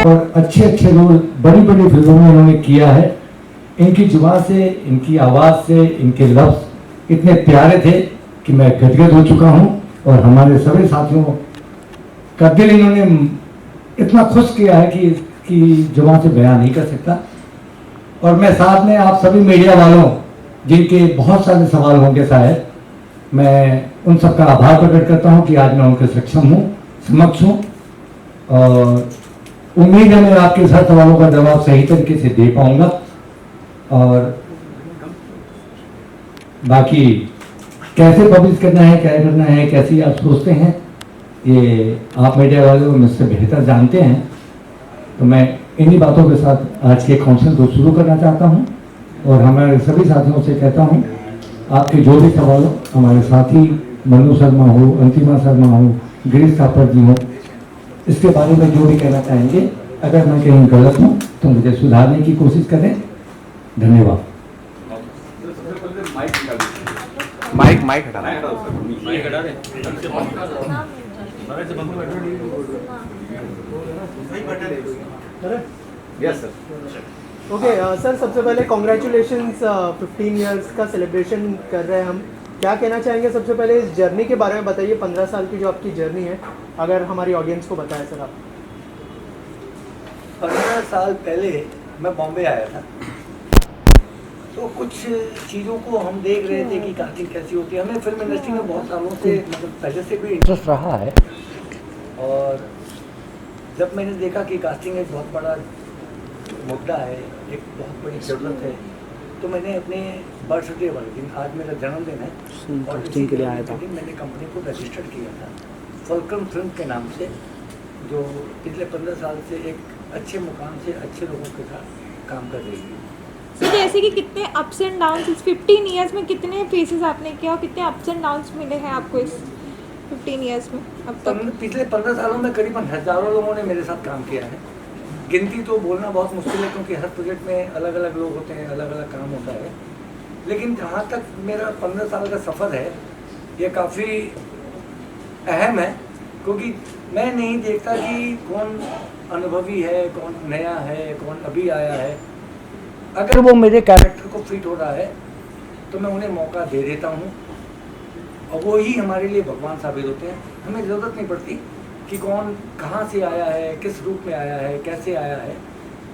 और अच्छे अच्छे रोल बड़ी बड़ी फिल्मों में इन्होंने किया है। इनकी जुबान से, इनकी आवाज़ से, इनके लफ्ज़ इतने प्यारे थे कि मैं गदगद हो चुका हूँ। और हमारे सभी साथियों का दिल इन्होंने इतना खुश किया है कि जुबान से बयान नहीं कर सकता। और मैं साथ में आप सभी मीडिया वालों, जिनके बहुत सारे सवाल होंगे शायद, मैं उन सबका आभार प्रकट करता हूं कि आज मैं उनके समक्ष हूं। और उम्मीद है मैं आपके हर सवालों का जवाब सही तरीके से दे पाऊंगा। और बाकी कैसे पब्लिश करना है, क्या करना है, कैसे आप सोचते हैं, ये आप मीडिया वाले मुझसे बेहतर जानते हैं। तो मैं इन्हीं बातों के साथ आज के काउंसिल को शुरू करना चाहता हूं। और हमारे सभी साथियों से कहता हूं, आपके जो भी सवाल हो, हमारे साथी मनु शर्मा हो, अंतिमा शर्मा हो, गिरीश थापर जी हो, इसके बारे में जो भी कहना चाहेंगे, अगर मैं कहीं गलत हूं तो मुझे सुधारने की कोशिश करें। धन्यवाद। माइक हटा यस सर। ओके सर, सबसे पहले कॉन्ग्रेचुलेशंस, 15 इयर्स का सेलिब्रेशन कर रहे हैं हम। क्या कहना चाहेंगे सबसे पहले इस जर्नी के बारे में बताइए, 15 साल की जो आपकी जर्नी है, अगर हमारी ऑडियंस को बताएं सर आप। 15 साल पहले मैं बॉम्बे आया था, तो कुछ चीज़ों को हम देख रहे थे कि कास्टिंग कैसी होती है। हमें फिल्म इंडस्ट्री में बहुत सालों से, मतलब पहले से भी इंटरेस्ट रहा है। और जब मैंने देखा कि कास्टिंग एक बहुत बड़ा मुद्दा है, एक बहुत बड़ी ज़रूरत है, तो मैंने अपने बर्थडे वाले दिन, आज मेरा जन्मदिन है, और कास्टिंग के लिए आया था, मैंने कंपनी को रजिस्टर्ड किया था फॉल्कन फिल्म के नाम से, जो पिछले 15 साल से एक अच्छे मुकाम से अच्छे लोगों के साथ काम कर रही है। तो जैसे कि कितने अप्स एंड डाउन्स इस 15 इयर्स में, कितने फेसेस आपने किया और कितने अप्स एंड डाउन्स मिले हैं आपको इस 15 इयर्स में अब तक? पिछले 15 सालों में करीबन हज़ारों लोगों ने मेरे साथ काम किया है। गिनती तो बोलना बहुत मुश्किल है, क्योंकि हर प्रोजेक्ट में अलग अलग लोग होते हैं, अलग अलग काम होता है। लेकिन जहाँ तक मेरा 15 साल का सफ़र है, ये काफ़ी अहम है, क्योंकि मैं नहीं देखता कि कौन अनुभवी है, कौन नया है, कौन अभी आया है। अगर वो मेरे कैरेक्टर को फिट हो रहा है तो मैं उन्हें मौका दे देता हूँ, और वो ही हमारे लिए भगवान साबित होते हैं। हमें ज़रूरत नहीं पड़ती कि कौन कहाँ से आया है, किस रूप में आया है, कैसे आया है।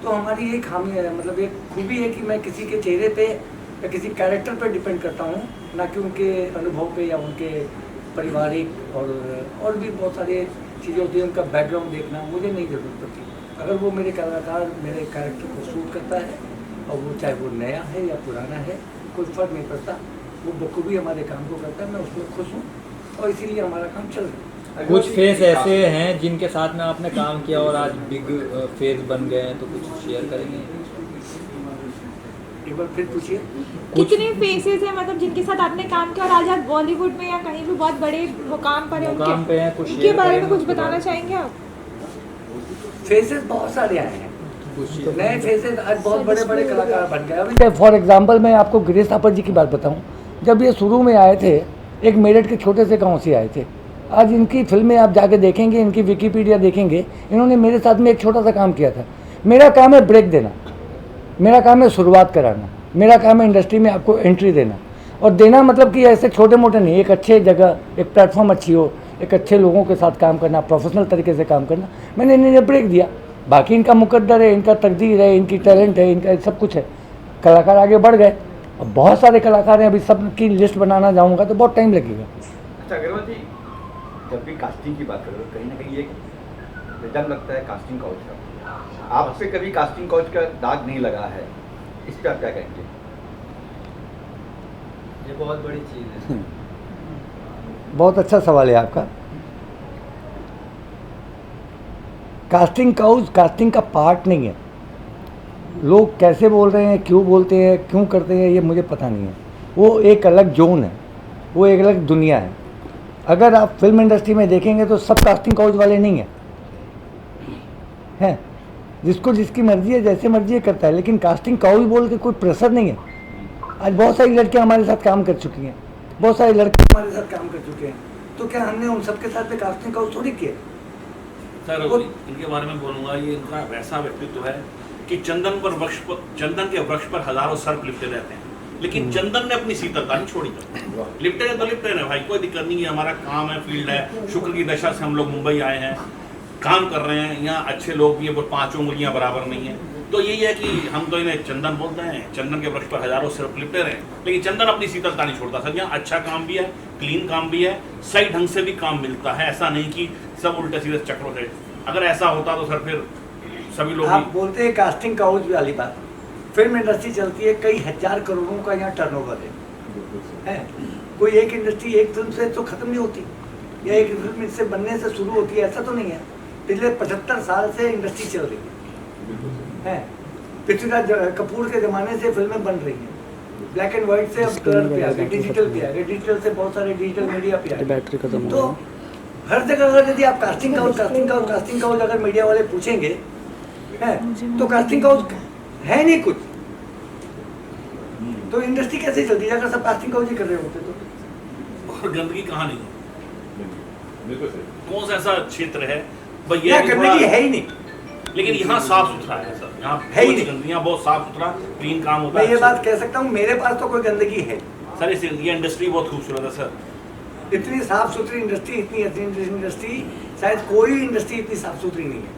तो हमारी एक खामी है, मतलब एक खूबी है कि मैं किसी के चेहरे पे या किसी कैरेक्टर पे डिपेंड करता हूँ, ना कि उनके अनुभव पे या उनके पारिवारिक और भी बहुत सारी चीज़ें होती हैं, उनका बैकग्राउंड देखना मुझे नहीं ज़रूरत पड़ती। अगर वो मेरे कलाकार, मेरे कैरेक्टर को सूट करता है, और वो चाहे वो नया है या पुराना है, कोई फ़र्क नहीं पड़ता, वो बखूबी हमारे काम को करता है। मैं उसमें खुश हूँ, और इसीलिए हमारा काम चल रहा है। कुछ फेस ऐसे हैं जिनके साथ में आपने काम किया और आज बिग फेस बन गए हैं, तो कुछ शेयर करेंगे? एक बार फिर पूछिए। कितने फेसेस हैं, मतलब जिनके साथ आपने काम किया और आज आप बॉलीवुड में या कहीं भी बहुत बड़े मुकाम पर हैं, उनके बारे में कुछ बताना चाहेंगे आप? फेसेस बहुत सारे आए हैं, नए फेसेस आज बहुत बड़े बड़े कलाकार बन गए। अभी फॉर एग्जांपल मैं आपको गिरीश थापर जी की बात बताऊं, जब ये शुरू में आए थे, एक मेरठ के छोटे से गांव से आए थे। आज इनकी फिल्में आप जाके देखेंगे, इनकी विकीपीडिया देखेंगे, इन्होंने मेरे साथ में एक छोटा सा काम किया था। मेरा काम है ब्रेक देना, मेरा काम है शुरुआत कराना, मेरा काम है इंडस्ट्री में आपको एंट्री देना। और देना मतलब कि ऐसे छोटे मोटे नहीं, एक अच्छे जगह, एक प्लेटफॉर्म अच्छी हो, एक अच्छे लोगों के साथ काम करना, प्रोफेशनल तरीके से काम करना। मैंने इन्हें ब्रेक दिया। बाकी इनका मुकद्दर है, इनका तकदीर है, इनकी टैलेंट है, इनका सब कुछ है। कलाकार आगे बढ़ गए, अब बहुत सारे कलाकार हैं, अभी सब की लिस्ट बनाना जाऊँगा तो बहुत टाइम लगेगा। अच्छा अग्रवाल जी, जब भी कास्टिंग की बात करो, कहीं ना कहीं एक रिटर्न लगता है कास्टिंग काउच का। आप पे कभी कास्टिंग काउच का दाग नहीं लगा है, इस पर आप क्या कहेंगे? ये बहुत बड़ी चीज़ है। बहुत अच्छा सवाल है आपका। कास्टिंग काउच कास्टिंग का पार्ट नहीं है। लोग कैसे बोल रहे हैं, क्यों बोलते हैं, क्यों करते हैं, ये मुझे पता नहीं है। वो एक अलग जोन है, वो एक अलग दुनिया है। अगर आप फिल्म इंडस्ट्री में देखेंगे तो सब कास्टिंग काउच वाले नहीं हैं, जिसको जिसकी मर्जी है, जैसे मर्जी है करता है। लेकिन कास्टिंग काउच बोल के कोई प्रेशर नहीं है। आज बहुत सारी लड़कियां हमारे साथ काम कर चुकी हैं, बहुत सारे लड़के हमारे साथ काम कर चुके हैं, तो क्या हमने उन सबके साथ कास्टिंग काउच थोड़ी किया? सर इनके बारे में बोलूँगा, ये इनका वैसा व्यक्तित्व है कि चंदन के वृक्ष पर हजारों सर्प लिपटे रहते हैं, लेकिन चंदन ने अपनी शीतलता नहीं छोड़ी। लिपटे हैं तो लिपटे रहे भाई, कोई दिक्कत नहीं है, हमारा काम है, फील्ड है। शुक्र की दशा से हम लोग मुंबई आए हैं, काम कर रहे हैं, यहाँ अच्छे लोग भी हैं, वो 5 उंगलियां बराबर नहीं है। तो यही है कि हम तो इन्हें चंदन बोलते हैं, चंदन के वृक्ष पर हजारों सर्प लिपटे रहे, लेकिन चंदन अपनी शीतलता नहीं छोड़ता सर। यहाँ अच्छा काम भी है, क्लीन काम भी है, सही ढंग से भी काम मिलता है। ऐसा नहीं कि सब उल्टे सीधे चक्रों से, अगर ऐसा होता तो सर फिर सभी लोग आप बोलते हैं कास्टिंग काउच वाली बात, फिल्म इंडस्ट्री चलती है, कई हजार करोड़ों का यहाँ टर्नओवर है। कोई एक इंडस्ट्री एक फिल्म से तो खत्म नहीं होती, या एक फिल्म से बनने से शुरू होती है, ऐसा तो नहीं है। पिछले 75 साल से इंडस्ट्री चल रही है। पृथ्वीराज कपूर के ज़माने से फिल्में बन रही हैं, ब्लैक एंड व्हाइट से अब कलर पे आ गए, डिजिटल पे आ गए, डिजिटल से बहुत सारे डिजिटल मीडिया पे आ गए। तो हर जगह अगर यदि आप कास्टिंग काउच अगर मीडिया वाले पूछेंगे तो कास्टिंग काउच है नहीं कुछ, तो इंडस्ट्री कैसे चलती है अगर सब कास्टिंग काउच ही कर रहे होते तो। और गंदगी कहाँ नहीं है, कौन सा ऐसा क्षेत्र है भाई ये गंदगी है ही नहीं, लेकिन यहाँ साफ सुथरा है सर, यहाँ है ही नहीं, गंदगी बहुत साफ सुथरा क्लीन काम होता है। है। मैं ये बात कह सकता हूँ, मेरे पास तो कोई गंदगी है सर, इस ये इंडस्ट्री बहुत खूबसूरत है सर, इतनी साफ सुथरी इंडस्ट्री, इतनी अच्छी इंडस्ट्री, शायद कोई इंडस्ट्री इतनी साफ सुथरी नहीं है।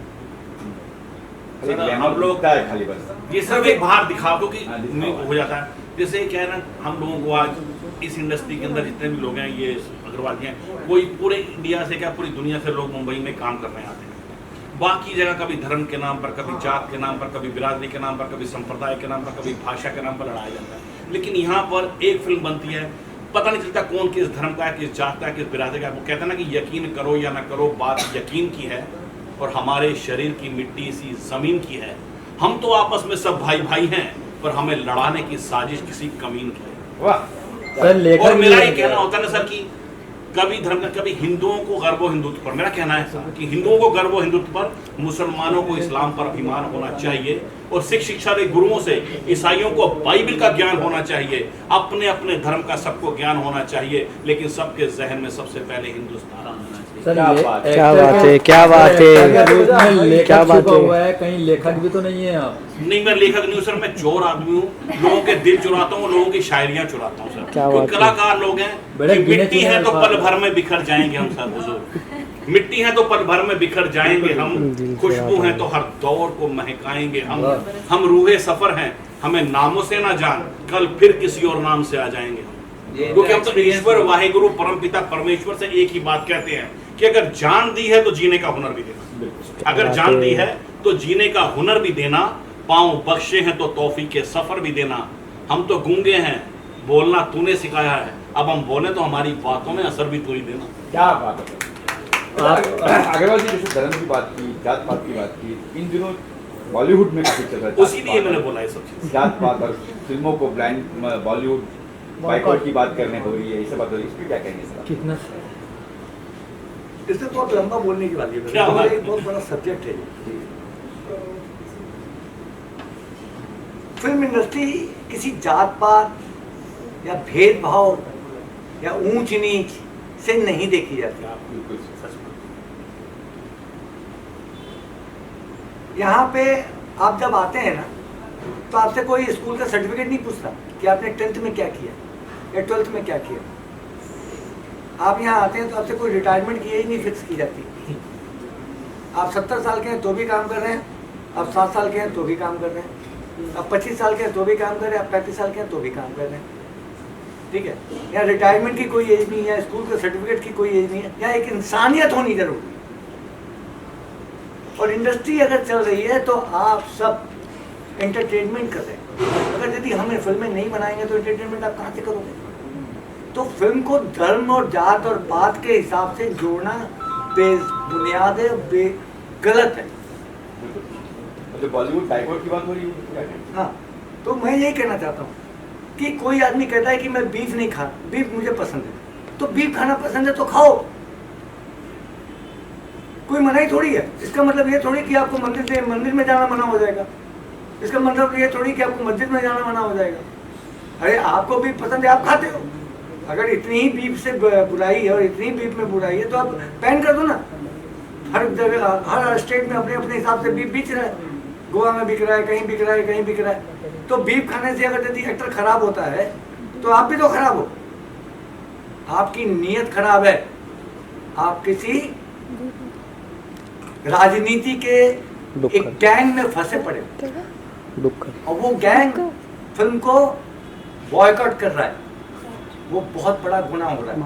हम लोग खाली बस ये सब एक बाहर दिखा क्योंकि हो जाता है। जैसे क्या है ना, हम लोगों को आज इस इंडस्ट्री के अंदर जितने भी लोग हैं, ये अग्रवाल हैं, कोई पूरे इंडिया से क्या पूरी दुनिया से लोग मुंबई में काम करने आते हैं। बाकी जगह कभी धर्म के नाम पर, कभी जात के नाम पर, कभी बिरादरी के नाम पर, कभी संप्रदाय के नाम पर, कभी भाषा के नाम पर लड़ाया जाता है। लेकिन यहाँ पर एक फिल्म बनती है, पता नहीं चलता कौन किस धर्म का है, किस जात का है, किस बिरादरी का है। वो कहते हैं ना कि यकीन करो या ना करो, बात यकीन की है और हमारे शरीर की मिट्टी इसी जमीन की है। हम तो आपस में सब भाई भाई हैं, पर हमें लड़ाने की साजिश किसी कमीन की है। वाह सर और मेरा ये कहना होता है ना सर कि कभी धर्म का, कभी हिंदुओं को गर्व हिंदुत्व पर, मेरा कहना है सर कि हिंदुओं को गर्व हिंदुत्व पर, मुसलमानों को इस्लाम पर अभिमान होना चाहिए, और सिख शिक्षा के गुरुओं से ईसाइयों को बाइबल का ज्ञान होना चाहिए, अपने अपने धर्म का सबको ज्ञान होना चाहिए, लेकिन सबके जहन में सबसे पहले हिंदुस्तान आना चाहिए। सर क्या बात है, क्या बात है, क्या बात है, लेखक क्या बात छुपा है। हुआ है, कहीं लेखक भी तो नहीं है आप? नहीं, मैं लेखक नहीं हूँ सर, मैं चोर आदमी हूँ, लोगों के दिल चुराता हूँ, लोगों की शायरियाँ चुराता हूँ सर। क्या कोई बात है। कलाकार लोग हैं, बड़े कि गिने मिट्टी चुने है तो अल्फाज पल भर में बिखर जाएंगे हम सर हुजूर, मिट्टी है तो पल भर में बिखर जाएंगे हम, खुशबू है तो हर दौर को महकाएंगे हम रूहे सफर हैं, हमें नामों से ना जान, कल फिर किसी और नाम से आ जाएंगे हम। क्योंकि हम तो ईश्वर वाहिगुरु परमपिता परमेश्वर से एक ही बात कहते हैं कि अगर जान दी है तो जीने का हुनर भी देना, अगर जान दी है तो जीने का हुनर भी देना, पाँव बख्शे हैं तो तौफीक के सफर भी देना। हम तो गूंगे हैं, बोलना तूने सिखाया है, अब हम बोले तो हमारी बातों में असर भी तू ही देना। क्या बात है। अग्रवाल जी जैसे धर्म की बात की, जात पात की बात की, इन दिनों बॉलीवुड में काफी चल रहा है, उसी लिए मैंने बोला ये सब चीज। जात पात और फिल्मों को ब्लाइंड बॉलीवुड बाइकआउट की बात करने हो रही है, ये सब बात हो रही है, इस पर क्या कहेंगे सर? कितना इससे बहुत लंबा बोलने की बात है, क्या बात है? एक बहुत बड़ा सब्जेक्ट है ये। फिल्म इंडस्ट्री किसी जात पात या भेदभाव या ऊंच नीच से नहीं देखी जाती। बिल्कुल सच में। यहाँ पे आप जब आते हैं ना, तो आपसे कोई स्कूल का सर्टिफिकेट नहीं पूछता कि आपने 10th में क्या किया या 12th में क्या किया। आप यहाँ आते हैं तो आपसे कोई रिटायरमेंट की एज नहीं फिक्स की जाती। आप 70 साल के हैं तो भी काम कर रहे हैं, आप 7 साल के हैं तो भी काम कर रहे हैं, आप 25 साल के हैं तो भी काम कर रहे हैं, आप 35 साल के हैं तो भी काम कर रहे हैं। ठीक है, यहाँ रिटायरमेंट की कोई एज नहीं है, स्कूल के सर्टिफिकेट की कोई एज नहीं है, यहाँ एक इंसानियत होनी जरूरी है। और इंडस्ट्री अगर चल रही है तो आप सब एंटरटेनमेंट कर रहे हैं। अगर यदि हमें फिल्में नहीं बनाएंगे तो एंटरटेनमेंट आप कहाँ से करोगे? तो फिल्म को धर्म और जात और पात के हिसाब से जोड़ना बेबुनियाद है, गलत है। तो बॉलीवुड बाइकआउट की बात हो रही है, क्या कहेंगे? हाँ, तो मैं यही कहना चाहता हूँ कि कोई आदमी कहता है कि मैं बीफ नहीं खा, बीफ मुझे पसंद है, तो बीफ खाना पसंद है तो खाओ, कोई मनाही थोड़ी है। इसका मतलब ये थोड़ी कि आपको मंदिर में जाना मना हो जाएगा, इसका मतलब ये थोड़ी कि आपको मस्जिद में जाना मना हो जाएगा। अरे आपको बीफ पसंद है, आप खाते हो। अगर इतनी ही बीफ से बुराई है और इतनी बीफ में बुराई है तो आप बैन कर दो ना। हर जगह हर स्टेट में अपने अपने हिसाब से बीफ बेच रहा है। गोवा में बिक रहा है, कहीं बिक रहा है, कहीं बिक रहा है। तो बीफ खाने से अगर यदि एक्टर खराब होता है तो आप भी तो खराब हो। आपकी नीयत खराब है, आप किसी राजनीति के एक गैंग में फंसे पड़े और वो गैंग फिल्म को बॉयकॉट कर रहा है। वो बहुत बड़ा गुनाह हो रहा है।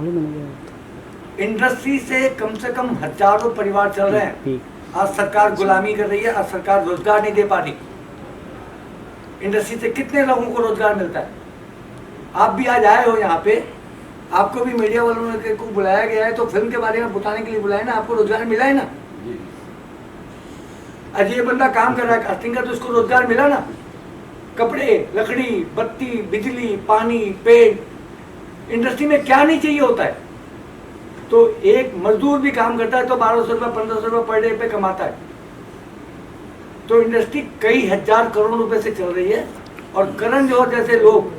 इंडस्ट्री से कम हजारों परिवार चल रहे हैं। आज सरकार गुलामी कर रही है, आज सरकार रोजगार नहीं दे पा रही। इंडस्ट्री से कितने लोगों को रोजगार मिलता है। आप भी आज आए हो यहाँ पे, आपको भी मीडिया वालों को बुलाया गया है तो फिल्म के बारे में बताने के लिए बुलाया ना, आपको रोजगार मिला है ना। आज ये बंदा काम कर रहा है कास्टिंग का, तो उसको रोजगार मिला ना। कपड़े, लकड़ी, बत्ती, बिजली, पानी, पेड़, इंडस्ट्री में क्या नहीं चाहिए होता है। तो एक मजदूर भी काम करता है तो 1200 रुपये 1500 रुपये पर डे पे कमाता है। तो इंडस्ट्री कई हजार करोड़ रुपए से चल रही है। और करण जौहर जैसे लोग,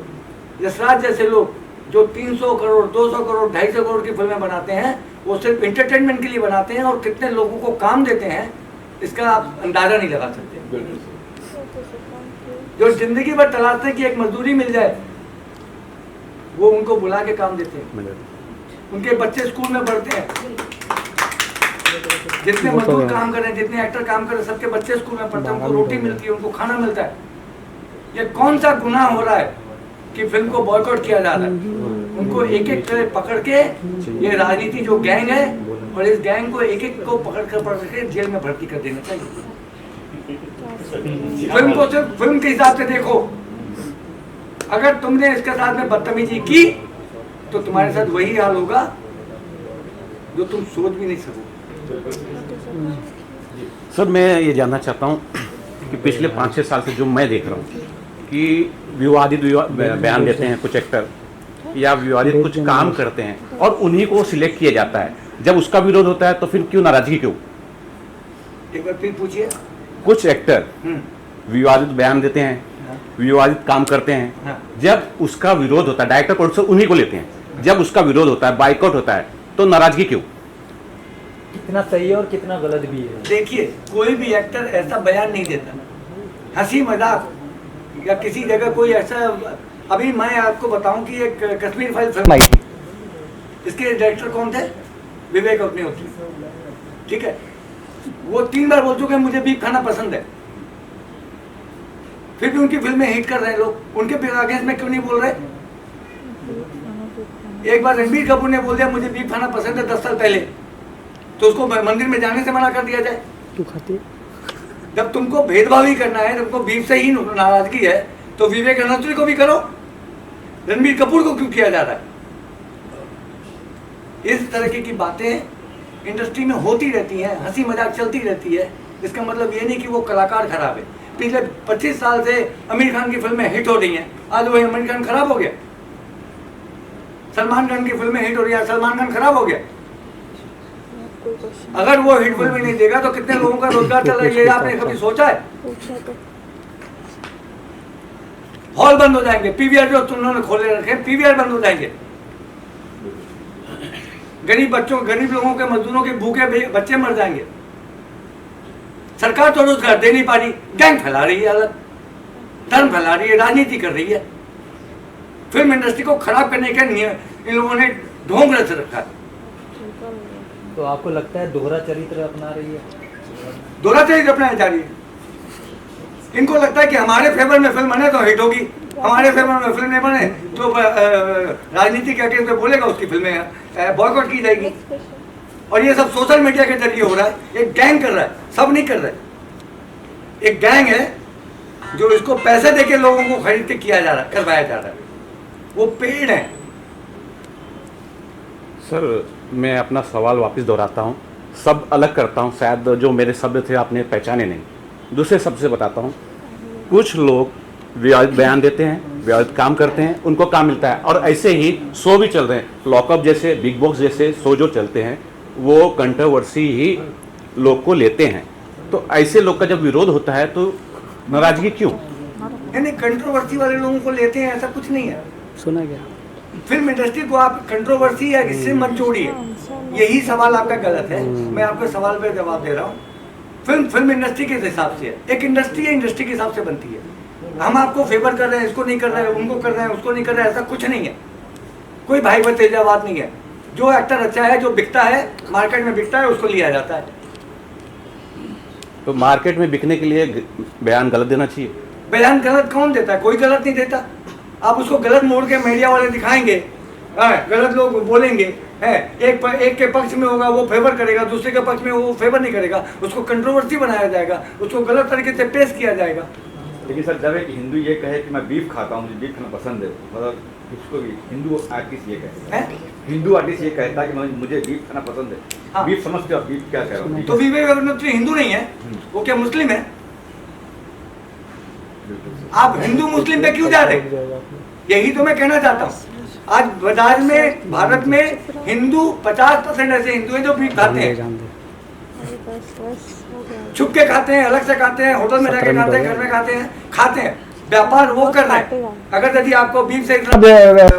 यशराज जैसे लोग जो 300 करोड़ 200 करोड़ 250 करोड़ की फिल्में बनाते हैं, वो सिर्फ एंटरटेनमेंट के लिए बनाते हैं और कितने लोगों को काम देते हैं इसका आप अंदाजा नहीं लगा सकते। जो जिंदगी भर तलाशते कि एक मजदूरी मिल जाए, वो उनको बुला के काम देते हैं। उनके बच्चे स्कूल में पढ़ते हैं। जितने मजदूर काम कर रहे हैं, जितने एक्टर काम कर रहे हैं, सबके बच्चे स्कूल में पढ़ते हैं, उनको रोटी मिलती है, उनको खाना मिलता है। ये कौन सा गुनाह हो रहा है कि फिल्म को बॉयकॉट किया जा रहा है। उनको एक एक तरह पकड़ के, ये राजनीति जो गैंग है, और इस गैंग को एक एक को पकड़ के जेल में भर्ती कर देना चाहिए। फिल्म को सिर्फ फिल्म के हिसाब से देखो। अगर तुमने इसके साथ में बदतमीजी की तो तुम्हारे साथ वही हाल होगा जो तुम सोच भी नहीं सको। सर मैं ये जानना चाहता हूँ कि पिछले 5-6 साल से जो मैं देख रहा हूँ कि विवादित बयान देते हैं कुछ एक्टर या विवादित कुछ काम करते हैं और उन्हीं को सिलेक्ट किया जाता है। जब उसका विरोध होता है तो फिर क्यों नाराजगी, क्यों? एक बार फिर पूछिए। कुछ एक्टर विवादित बयान देते हैं, विवादित काम करते हैं, जब उसका विरोध होता है, डायरेक्टर प्रोड्यूसर उन्हीं को लेते हैं। जब उसका विरोध होता है, बाइकआउट होता है, तो नाराजगी क्यों? कितना सही है और कितना गलत भी है। देखिए, कोई भी एक्टर ऐसा बयान नहीं देता। हंसी मजाक या किसी जगह कोई ऐसा, अभी मैं आपको बताऊं कि एक कश्मीर फाइल फिल्म आई, इसके डायरेक्टर कौन थे? विवेक अग्निहोत्री। ठीक है, वो 3 बार बोल चुके हैं मुझे बीफ खाना पसंद है, फिर भी उनकी फिल्में हिट कर रहे हैं लोग। उनके अगेंस्ट में क्यों नहीं बोल रहे? एक बार रणबीर कपूर ने बोल दिया मुझे बीफ खाना पसंद है 10 साल पहले, तो उसको मंदिर में जाने से मना कर दिया जाए। तू खाती? जब तुमको भेदभाव ही करना है, तुमको बीफ से ही नाराजगी है, तो विवेक अग्निहोत्री को भी करो, रणबीर कपूर को क्यों किया जा रहा है? इस तरह की बातें इंडस्ट्री में होती रहती हैं, हंसी मजाक चलती रहती है। इसका मतलब ये नहीं कि वो कलाकार खराब है। पिछले 25 साल से आमिर खान की फिल्में हिट हो रही हैं, आज वो आमिर खान खराब हो गया। सलमान खान की फिल्में हिट हो रही है, सलमान खान खराब हो गया। अगर वो हिट फिल्म नहीं देगा तो कितने लोगों का रोजगार चल रहा है, ये आपने कभी सोचा है? हॉल बंद हो जाएंगे, पीवीआर जो तुमने खोले रखे हैं, पीवीआर बंद हो जाएंगे। गरीब बच्चों, गरीब लोगों के, मजदूरों के भूखे बच्चे मर जाएंगे। सरकार तो रोजगार दे नहीं पा रही, गैंग फैला रही है, अलग धर्म फैला रही है, राजनीति कर रही है। फिल्म इंडस्ट्री को खराब करने का इन लोगों ने ढोंग रच रखा है। तो आपको लगता है दोहरा चरित्र अपना रही है? दोहरा चरित्र अपनाया जा रही है। इनको लगता है कि हमारे फेवर में फिल्म बने तो हिट होगी, हमारे फेवर में फिल्म नहीं बने तो राजनीति के अगेंस्ट में बोलेगा, उसकी फिल्में बॉयकॉट की जाएगी। और ये सब सोशल मीडिया के जरिए हो रहा है। एक गैंग कर रहा है, सब नहीं कर रहे। एक गैंग है जो इसको पैसे देके लोगों को खरीद के किया जा रहा है, करवाया जा रहा है। वो पेड़ है। सर मैं अपना सवाल वापस दोहराता हूँ, सब अलग करता हूँ, शायद जो मेरे शब्द थे आपने पहचाने नहीं। दूसरे शब्द से बताता हूँ, कुछ लोग विवादित बयान देते हैं, विवादित काम करते हैं, उनको काम मिलता है। और ऐसे ही शो भी चल रहे हैं, लॉकअप जैसे, बिग बॉस जैसे शो जो चलते हैं, वो कंट्रोवर्सी ही लोग को लेते हैं। तो ऐसे लोग का जब विरोध होता है तो नाराजगी क्यों? यानी कंट्रोवर्सी वाले लोगों को लेते हैं, ऐसा कुछ नहीं है। सुना गया। फिल्म इंडस्ट्री को आप कंट्रोवर्सी या इससे मत जोड़िए। यही सवाल आपका गलत है। मैं आपके सवाल पे जवाब दे रहा हूँ। फिल्म इंडस्ट्री के हिसाब से है, एक इंडस्ट्री है, इंडस्ट्री के हिसाब से बनती है। हम आपको फेवर कर रहे हैं, इसको नहीं कर रहे हैं, उनको कर रहे हैं, उसको नहीं कर रहे हैं, ऐसा कुछ नहीं है। कोई भाई भतीजावाद नहीं है। जो एक्टर अच्छा है, जो बिकता है, मार्केट में बिकता है, उसको लिया जाता है। तो मार्केट में बिकने के लिए बयान गलत देना चाहिए। बयान गलत कौन देता है? कोई गलत नहीं देता। आप उसको गलत मोड़ के मीडिया वाले दिखाएंगे, गलत लोग बोलेंगे, एक के पक्ष में होगा वो फेवर करेगा, दूसरे के पक्ष में वो फेवर नहीं करेगा, उसको कंट्रोवर्सी बनाया जाएगा, उसको गलत तरीके से पेश किया जाएगा। लेकिन सर जब एक हिंदू ये कहे कि मैं बीफ खाता हूँ, मुझे बीफ खाना पसंद है, मतलब किसको भी हिंदू आर्टिस्ट ये कहता है, हिंदू आर्टिस्ट ये कहता है कि मुझे बीफ खाना पसंद है। हाँ। बीफ समझते हो आप बीफ क्या कह रहा हूँ? तो विवेक अग्निहोत्री हिंदू नहीं है, वो क्या मुस्लिम है? आप हिंदू मुस्लिम पे क्यों जा रहे हैं? यही तो मैं कहना चाहता हूँ। आज बाजार में, भारत में हिंदू 50% ऐसे हिंदू हैं जो बीफ खाते हैं, छुप के खाते हैं, अलग से खाते हैं, होटल में जाके खाते हैं, घर में खाते हैं, व्यापार वो कर रहे हैं। अगर यदि आपको बीफ से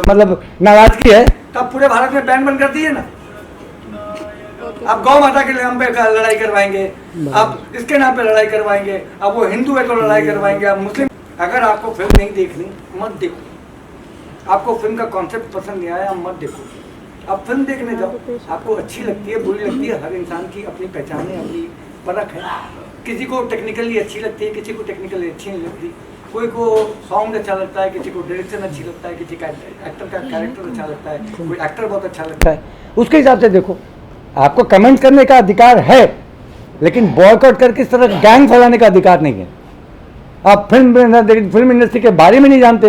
मतलब नाराजगी है तब पूरे भारत में बैन बंद कर दिए ना। आप गौ माता के नाम पे लड़ाई करवाएंगे, आप इसके नाम पे लड़ाई करवाएंगे, अब वो हिंदू है तो लड़ाई करवाएंगे, आप मुस्लिम। अगर आपको फिल्म नहीं देखनी मत देखो, आपको फिल्म का कॉन्सेप्ट पसंद नहीं आया मत देखो, आप फिल्म देखने जाओ। आपको अच्छी लगती है, बुरी लगती है, हर इंसान की अपनी पहचान है, अपनी परख है। किसी को टेक्निकली अच्छी लगती है, किसी को टेक्निकली अच्छी नहीं लगती, कोई को सॉन्ग अच्छा लगता है, किसी को डायरेक्शन अच्छी लगता है, किसी का एक्टर का कैरेक्टर अच्छा लगता है, कोई एक्टर बहुत अच्छा लगता है, उसके हिसाब से देखो। आपको कमेंट करने का अधिकार है, लेकिन बॉयकॉट करके इस तरह गैंग फैलाने का अधिकार नहीं है। आप फिल्म इंडस्ट्री के बारे में नहीं जानते,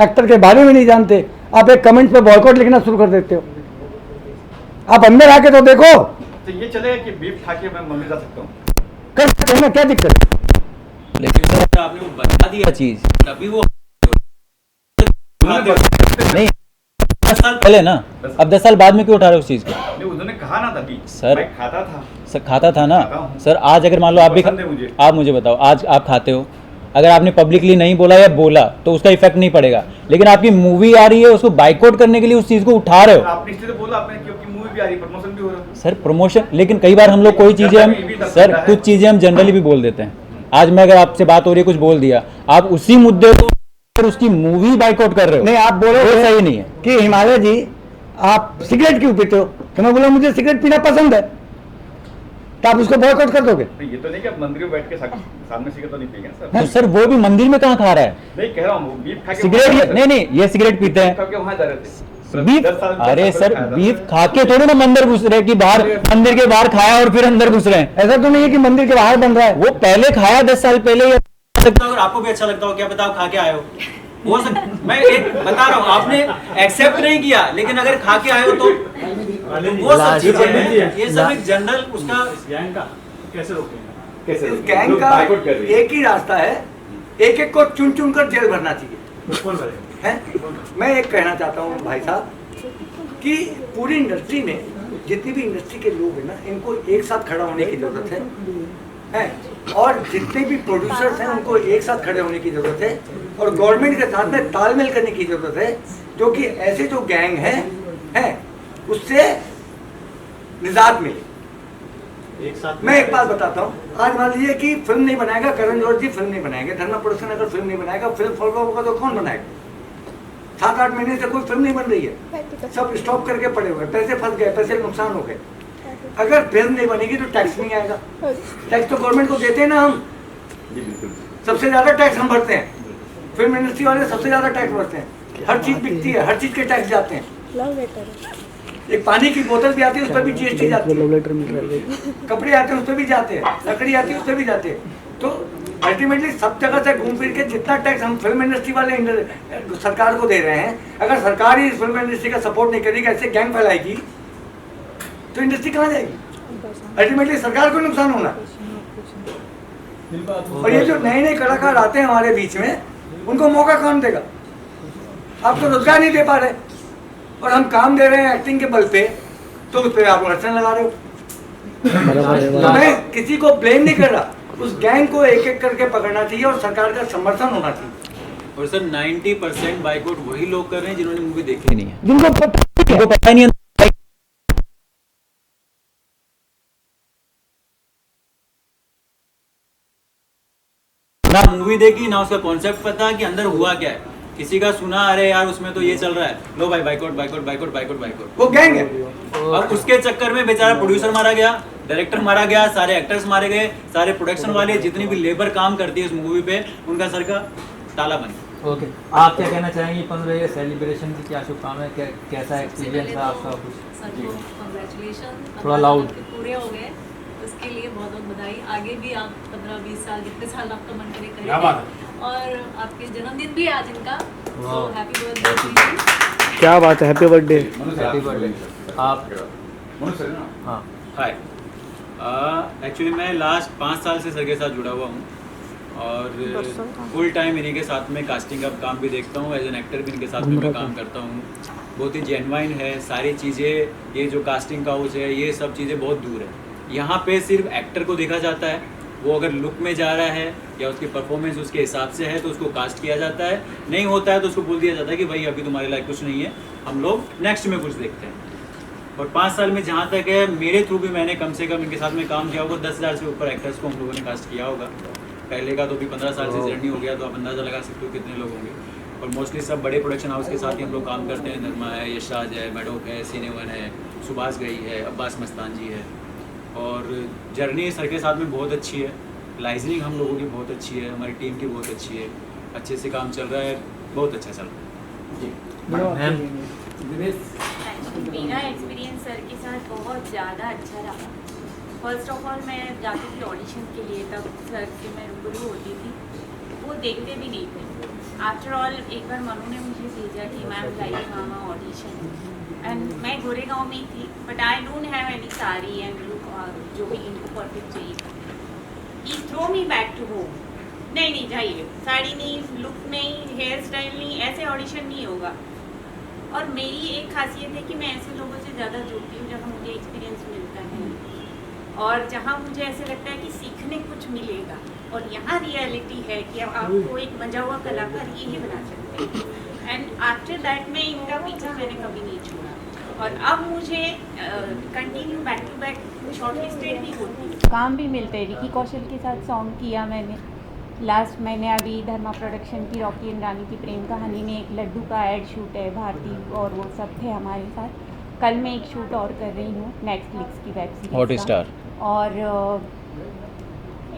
एक्टर के बारे में नहीं जानते, आप एक कमेंट पे बॉयकॉट लिखना शुरू कर देते हो। आप अंदर आके तो देखो। तो ये चलेगा कि बीफ खा के मैं मंदिर जा सकता हूँ? कर सकते हैं ना, क्या दिक्कत है? लेकिन सर आपने वो बता दिया चीज, तभी वो नहीं 10 साल पहले ना, अब 10 साल बाद में क्यों उठा रहे हो उस चीज को? नहीं, उन्होंने कहा ना तभी सर, मैं खाता था। सर खाता था ना सर। आज अगर मान लो आप भी, आप मुझे बताओ, आज आप खाते हो, अगर आपने पब्लिकली नहीं बोला या बोला तो उसका इफेक्ट नहीं पड़ेगा, लेकिन आपकी मूवी आ रही है, उसको बाइकआउट करने के लिए उस चीज को उठा रहे हो। आपने इसलिए तो बोला, आपने क्योंकि मूवी भी आ रही, प्रमोशन भी हो रहा है। सर प्रमोशन, लेकिन कई बार हम लोग कोई चीजें हम सर कुछ चीजें हम जनरली भी बोल देते हैं। आज मैं अगर आपसे बात हो रही है, कुछ बोल दिया, आप उसी मुद्दे को और उसकी मूवी बाइकआउट कर रहे हो। नहीं, आप बोलो वो सही नहीं है कि हिमालय जी आप सिगरेट क्यों पीते हो, तो मैं बोला मुझे सिगरेट पीना पसंद है, तो आप उसको बॉयकॉट कर दोगे? ये तो नहीं कि आप मंदिर में बैठ के सामने सिगरेट तो नहीं पिएंगे सर। तो सर वो भी मंदिर में कहाँ खा रहा है? नहीं कह रहा हूँ, बीफ खा के सिगरेट नहीं, ये सिगरेट पीते हैं, वहाँ जा रहे थे बीफ। अरे सर बीफ खा के थोड़ी ना मंदिर घुस रहे कि बाहर, मंदिर के बाहर खाया और फिर अंदर घुस रहे हैं। ऐसा तो नहीं है कि मंदिर के बाहर बन रहा है, वो पहले खाया 10 साल पहले। अगर आपको भी अच्छा लगता हो, क्या पता आप खा के आए हो, हो सकता। मैं एक बता रहा हूँ, आपने एक्सेप्ट नहीं किया, लेकिन अगर खा के आए हो तो वो सब चीजें हैं। ये सब एक जनरल उसका गैंग का कैसे रोकेंगे? कैसे इस गैंग का एक ही रास्ता है, एक एक को चुन चुन कर जेल भरना चाहिए। है? मैं एक कहना चाहता हूँ भाई साहब कि पूरी इंडस्ट्री में जितनी भी इंडस्ट्री के लोग हैं ना, इनको एक साथ खड़ा होने की जरूरत है, और जितने भी प्रोड्यूसर्स हैं उनको एक साथ खड़े होने की जरूरत है, और गवर्नमेंट के साथ में तालमेल करने की जरूरत है, जो कि ऐसे जो गैंग हैं उससे निजात मिले। एक साथ मैं एक बात बताता हूँ, आज मान लीजिए कि फिल्म नहीं बनाएगा करण जौहर जी, फिल्म नहीं बनाएंगे, धर्मा प्रोडक्शन अगर फिल्म नहीं बनाएगा, फिल्म फॉलो होगा तो कौन बनाएगा? 7-8 महीने से कोई फिल्म नहीं बन रही है, सब स्टॉप करके पड़े हुए, पैसे फंस गए, पैसे नुकसान हो गए। अगर फिल्म नहीं बनेगी तो टैक्स नहीं आएगा, टैक्स तो गवर्नमेंट को देते हैं ना हम, सबसे ज्यादा टैक्स हम भरते हैं, फिल्म इंडस्ट्री वाले सबसे ज्यादा टैक्स भरते हैं, हर चीज बिकती है, हर चीज के टैक्स जाते हैं। एक पानी की बोतल भी आती है, उस पर भी जीएसटी जाती है, कपड़े आते हैं उस पर भी जाते हैं, लकड़ी आती है उस पर भी जाते हैं। तो अल्टीमेटली सब जगह से घूम फिर के जितना टैक्स हम फिल्म इंडस्ट्री वाले सरकार को दे रहे हैं, अगर सरकार ही फिल्म इंडस्ट्री का सपोर्ट नहीं करेगी, ऐसे गैंग फैलाएगी, तो इंडस्ट्री कहाँ जाएगी? अल्टीमेटली सरकार को नुकसान होना। और ये जो नए नए कलाकार आते हैं हमारे बीच में, उनको मौका कौन देगा? आप तो रोजगार नहीं दे पा रहे, और हम काम दे रहे हैं एक्टिंग के बल पे, तो उस पर आप अड़चन लगा रहे हो। तो मैं किसी को ब्लेम नहीं कर रहा, उस गैंग को एक एक करके पकड़ना चाहिए और सरकार का समर्थन होना चाहिए। और सर 90% बाइकआउट वही लोग कर रहे हैं जिन्होंने मूवी देखी नहीं है, जिनको पता ही नहीं है। ना मूवी देखी ना उसका कॉन्सेप्ट पता कि अंदर हुआ क्या है। किसी का सुना, अरे यार उसमें तो ये चल रहा है, लो भाई boycott boycott boycott boycott boycott, वो गैंग है। अब उसके चक्कर में बेचारा प्रोड्यूसर मारा गया, डायरेक्टर मारा गया, सारे एक्टर्स मारे गए, सारे प्रोडक्शन वाले जितनी भी लेबर काम करती है इस मूवी पे, उनका सर का ताला बंद। ओके, आप क्या कहना चाहेंगे 15 सेलिब्रेशन की, क्या शुभकामनाएं, कैसा एक्सपीरियंस है आपका? कुछ कांग्रेचुलेशन, थोड़ा loud। पूरे हो गए, उसके लिए बहुत बहुत बधाई। आगे भी आप 15-20 साल, जितने साल आपका मन करे करेंगे। और आपके जन्मदिन भी है आज इनका, तो हैप्पी बर्थडे। क्या बात है, हैप्पी बर्थडे। Happy birthday. आप हाँ, हाय, एक्चुअली मैं लास्ट 5 साल से सर के साथ जुड़ा हुआ हूँ और फुल टाइम इन्हीं के साथ में कास्टिंग का काम भी देखता हूँ, एज एन एक्टर भी इनके साथ में मैं काम करता हूँ। बहुत ही जेन्युइन है सारी चीज़ें, ये जो कास्टिंग काउच है ये सब चीज़ें बहुत दूर है। यहाँ पे सिर्फ एक्टर को देखा जाता है, वो अगर लुक में जा रहा है या उसकी परफॉर्मेंस उसके हिसाब से है तो उसको कास्ट किया जाता है, नहीं होता है तो उसको बोल दिया जाता है कि भाई अभी तुम्हारे लायक कुछ नहीं है, हम लोग नेक्स्ट में कुछ देखते हैं। और 5 साल में जहाँ तक है मेरे थ्रू भी मैंने कम से कम इनके साथ में काम किया होगा, 10,000 से ऊपर एक्टर्स को हम लोगों ने कास्ट किया होगा। पहले का तो भी 15 साल से जर्नी हो गया, तो आप अंदाज़ा लगा सकते हो कितने लोग होंगे। और मोस्टली सब बड़े प्रोडक्शन हाउस के साथ ही हम लोग काम करते हैं। नरमा है, यशराज है, मैडोक है, सिनेवन है, सुभाष गई है, अब्बास मस्तान जी है। और जर्नी सर के साथ में बहुत अच्छी है, लाइजनिंग हम लोगों की बहुत अच्छी है, हमारी टीम की बहुत अच्छी है, अच्छे से काम चल रहा है, बहुत अच्छा चल रहा है जी। मेरा एक्सपीरियंस सर के साथ बहुत ज़्यादा अच्छा रहा। फर्स्ट ऑफ ऑल मैं जाती थी ऑडिशन के लिए, तब सर से मैं रूबरू होती थी, वो देखते भी नहीं थे। आफ्टर ऑल एक बार मनु ने मुझे भेजा कि मैम जाइए मामा ऑडिशन, एंड मैं गोरेगांव में ही थी, but I don't have any sari and look जो भी इनको परफेक्ट चाहिए। He throw me back to home, नहीं जाइए, साड़ी नहीं, लुक नहीं, हेयर स्टाइल नहीं, ऐसे ऑडिशन नहीं होगा। और मेरी एक खासियत है कि मैं ऐसे लोगों से ज़्यादा जुड़ती हूँ जहाँ मुझे एक्सपीरियंस मिलता है और जहाँ मुझे ऐसे लगता है कि सीखने कुछ मिलेगा। और यहाँ रियलिटी है कि आपको एक मजा हुआ कलाकार यही बना सकते हैं। एंड आफ्टर दैट मैं इनका पीछा मैंने कभी नहीं छोड़ा और अब मुझे continue back to back shortlisted भी होती है, काम भी मिलते हैं। विकी कौशल के साथ सॉन्ग किया मैंने लास्ट महीने, अभी धर्मा प्रोडक्शन की रॉकी एंड रानी की प्रेम कहानी में एक लड्डू का ऐड शूट है, भारती और वो सब थे हमारे साथ। कल मैं एक शूट और कर रही हूँ नेटफ्लिक्स की वेब सीरीज हॉटस्टार। और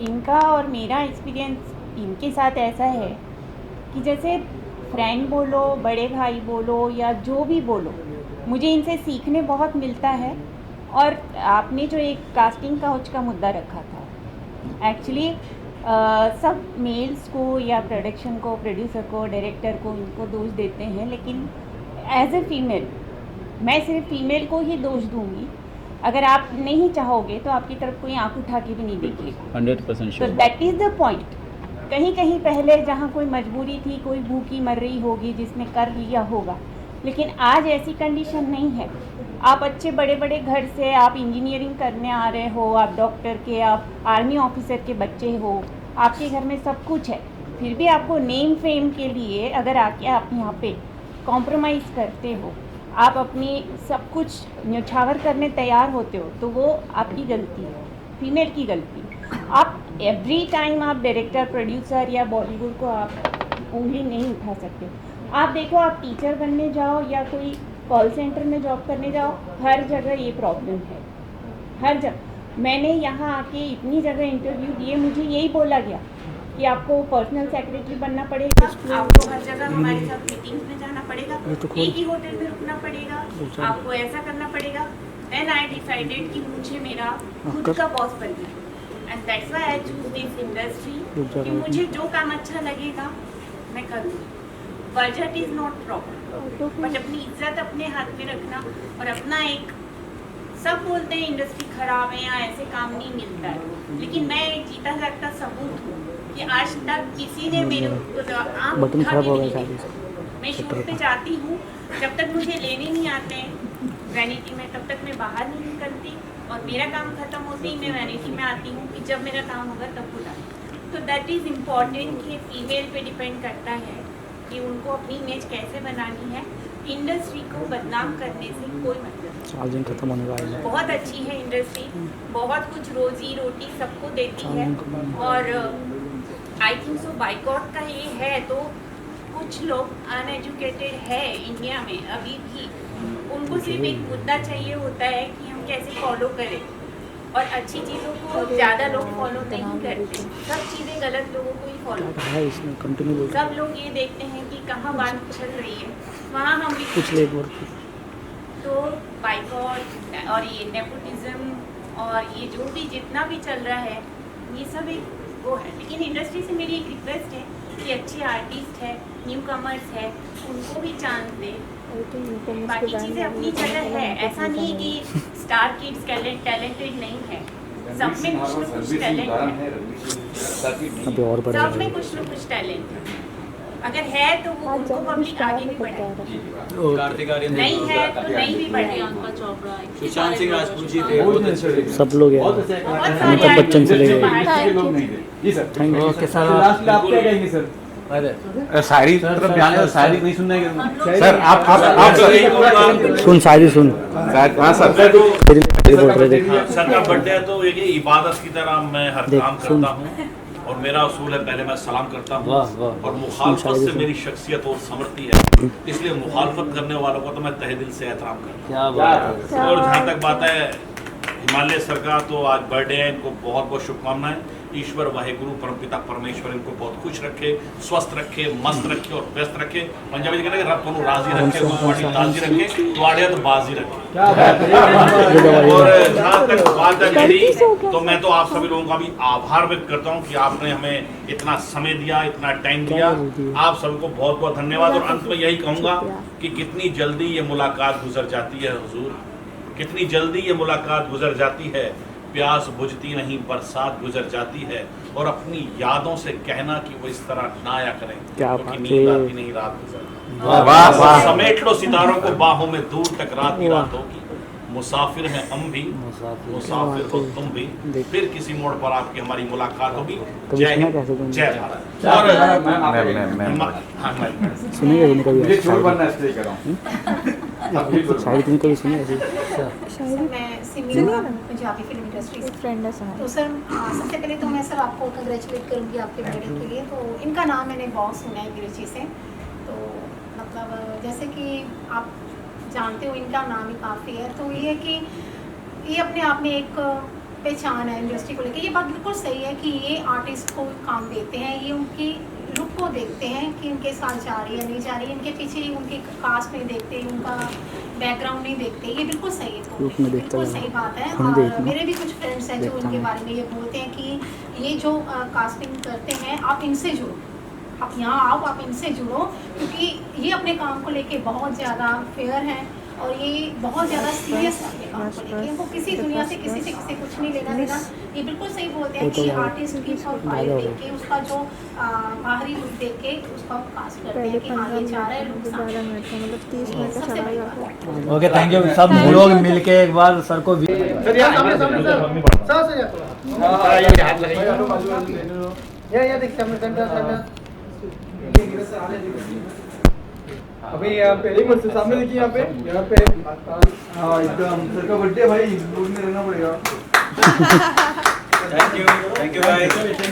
इनका और मेरा एक्सपीरियंस इनके साथ ऐसा है कि जैसे फ्रेंड बोलो, बड़े भाई बोलो या जो भी बोलो, मुझे इनसे सीखने बहुत मिलता है। और आपने जो एक कास्टिंग काउच का मुद्दा रखा था, एक्चुअली सब मेल्स को या प्रोडक्शन को, प्रोड्यूसर को, डायरेक्टर को, इनको दोष देते हैं, लेकिन एज ए फीमेल मैं सिर्फ फीमेल को ही दोष दूंगी। अगर आप नहीं चाहोगे तो आपकी तरफ कोई आंख उठा के भी नहीं देखेगा। 100% तो sure. That is the point. कहीं कहीं पहले जहाँ कोई मजबूरी थी, कोई भूखी मर रही होगी जिसने कर लिया होगा, लेकिन आज ऐसी कंडीशन नहीं है। आप अच्छे बड़े बड़े घर से, आप इंजीनियरिंग करने आ रहे हो, आप डॉक्टर के, आप आर्मी ऑफिसर के बच्चे हो, आपके घर में सब कुछ है, फिर भी आपको नेम फेम के लिए अगर आके आप यहाँ पे कॉम्प्रोमाइज़ करते हो, आप अपनी सब कुछ न्यौछावर करने तैयार होते हो, तो वो आपकी गलती है, फीमेल की गलती। आप एवरी टाइम आप डायरेक्टर, प्रोड्यूसर या बॉलीवुड को आप उंगली नहीं उठा सकते। आप देखो, आप टीचर बनने जाओ या कोई कॉल सेंटर में जॉब करने जाओ, हर जगह ये प्रॉब्लम है, हर जगह। मैंने यहाँ आके इतनी जगह इंटरव्यू दिए, मुझे यही बोला गया कि आपको पर्सनल सेक्रेटरी बनना पड़ेगा, आपको हर जगह हमारे साथ मीटिंग्स में जाना पड़ेगा, एक ही होटल में रुकना पड़ेगा, आपको ऐसा करना पड़ेगा। देन आई डिसाइडेड कि मुझे मेरा खुद का बॉस बनना है, and that's why I choose this industry कि मुझे जो काम अच्छा लगेगा मैं करूँगी। Budget is not problem, but अपनी इज्जत अपने हाथ में रखना और अपना एक, सब बोलते हैं इंडस्ट्री खराब है या ऐसे काम नहीं मिलता है, लेकिन मैं एक जीता जागता सबूत हूँ कि आज तक किसी ने मेरे आँख उठा के नहीं देखा। मैं शूट पे जाती हूँ, जब तक मुझे लेने नहीं आते हैं वैनिटी में, तब तक मैं बाहर नहीं निकलती, और मेरा काम खत्म होते ही मैं वैनिटी में आती हूँ कि जब मेरा काम होगा तब बुलाएं। तो दैट इज़ इम्पॉर्टेंट कि फीमेल पे डिपेंड करता है कि उनको अपनी इमेज कैसे बनानी है, इंडस्ट्री को बदनाम करने से कोई मतलब नहीं। 4 दिन खत्म होने वाले हैं। बहुत अच्छी है इंडस्ट्री, बहुत कुछ रोजी रोटी सबको देती है और आई थिंक सो बाइकआउट का ये है तो कुछ लोग अनएजुकेटेड है इंडिया में अभी भी, उनको सिर्फ एक मुद्दा चाहिए होता है कि हम कैसे फॉलो करें और अच्छी चीज़ों को ज़्यादा लोग फॉलो नहीं करते, सब चीज़ें गलत लोगों को ही फॉलो करते हैं। सब लोग ये देखते हैं कि कहाँ बात चल रही है वहाँ हम भी कुछ लेट वर्क तो बाइकआउट और ये नेपोटिज्म और ये जो भी जितना भी चल रहा है ये सब एक वो है। लेकिन इंडस्ट्री से मेरी एक रिक्वेस्ट है कि अच्छे आर्टिस्ट है, न्यू कमर्स है, उनको भी चांस दे। बाकी चीज़ें अपनी जगह है, ऐसा नहीं कि स्टार किड्स टैलेंटेड नहीं है, सब में कुछ न कुछ टैलेंट है, अभी और बढ़ सब में कुछ न कुछ टैलेंट है। अगर है तो वो उनको पब्लिक आगे भी बढ़ाएगी, कार्तिक आर्यन नहीं है तो नहीं भी बढ़ेगा। प्रियंका चोपड़ा, सुशांत सिंह राजपूत जी थे, बहुत अच्छे थे। सब लोग हैं, अमिताभ बच्चन से ले गए। जी sir, thank you. Okay sir, last आप क्या कहेंगे सर? अरे शायरी तरफ ध्यान है, शायरी नहीं सुनने के सर आप सुन शायरी सुन। हाँ सर बोल रहे थे सर का बर्थडे है तो ये इबादत की तरह मैं हर काम करता हूँ और मेरा उसूल है पहले मैं सलाम करता हूँ और मुखालफत से मेरी शख्सियत और समर्थी है, इसलिए मुखालफत करने वालों को तो मैं तहे दिल से एहतराम करता हूँ। क्या बात है। और जहाँ तक बात है हिमालय सर का, तो आज बर्थडे है, इनको बहुत बहुत शुभकामनाएं। ईश्वर वाहेगुरु परमपिता परमेश्वर इनको बहुत खुश रखे, स्वस्थ रखे, मस्त रखे और व्यस्त रखे। पंजाबी कहते हैं रब को राजी रखे, गुरुवाड़ी ताजी रखे, तुआड़िया तो बाजी रखे। और जहाँ तक बात है मेरी, तो मैं तो आप सभी लोगों का भी आभार व्यक्त करता हूँ कि आपने हमें इतना समय दिया, इतना टाइम दिया। आप सबको बहुत बहुत धन्यवाद। और अंत में यही कहूँगा कि कितनी जल्दी ये मुलाकात गुजर जाती है हुजूर, कितनी जल्दी ये मुलाकात गुजर जाती है। प्यास बुझती नहीं, बरसात गुजर जाती है। और अपनी यादों से कहना कि वो इस तरह ना आया करें, क्योंकि नींद आती नहीं, रात गुजर। समेट लो सितारों को बाहों में, दूर तक रात ही रात होगी। मुसाफिर हैं हम भी, मुसाफिर हो तुम भी, फिर किसी मोड़ पर आपकी हमारी मुलाकात होगी। जय हिंद, जय भारत। और सुनिएगा मुझे चोर बनना इसलिए कर रहा हूँ। शायरी तुम कभी सुनी ऐसी? मैं सिमिला पंजाबी फिल्म इंडस्ट्री से फ्रेंड है सर। तो सर सबसे पहले तो मैं सर आपको कंग्रेचुलेट करूँगी आपके बर्थडे के लिए। तो इनका नाम मैंने बहुत सुना है गिरिची से, तो मतलब जैसे कि आप जानते हो इनका नाम ही काफ़ी है। तो ये है कि ये अपने आप में एक पहचान है इंडस्ट्री को लेकर। ये बात बिल्कुल सही है कि ये आर्टिस्ट को काम देते हैं, ये उनकी लुक को देखते हैं कि उनके साथ जा रही है नहीं जा रही है, इनके पीछे उनकी कास्ट नहीं देखते, उनका बैकग्राउंड नहीं देखते। ये बिल्कुल सही है, तो बिल्कुल सही बात है। और मेरे भी कुछ फ्रेंड्स हैं जो उनके बारे में ये बोलते हैं कि ये जो कास्टिंग करते हैं आप इनसे जुड़ो, आप यहाँ आओ, आप इनसे जुड़ो, क्योंकि ये अपने काम को लेके बहुत ज़्यादा फेयर हैं और ये बहुत ज़्यादा सीरियस है अपने काम को लेके। इनको किसी दुनिया से किसी से कुछ नहीं लेना देना। ये बिल्कुल सही बोलते हैं कि आर्टिस्ट की प्रोफाइल देख के, उसका जो बाहरी लुक देख के उसका कास्ट करते हैं कि हाँ ये चाह रहा है लोग सबसे बड़ी बात। Okay, thank you. सब लोग मिलके एक बार सर को अभी यहाँ पे एक मिनट सामने देखिए, यहाँ पे हाँ एकदम सर का बर्थडे भाई, दूर में रहना पड़ेगा। थैंक यू भाई।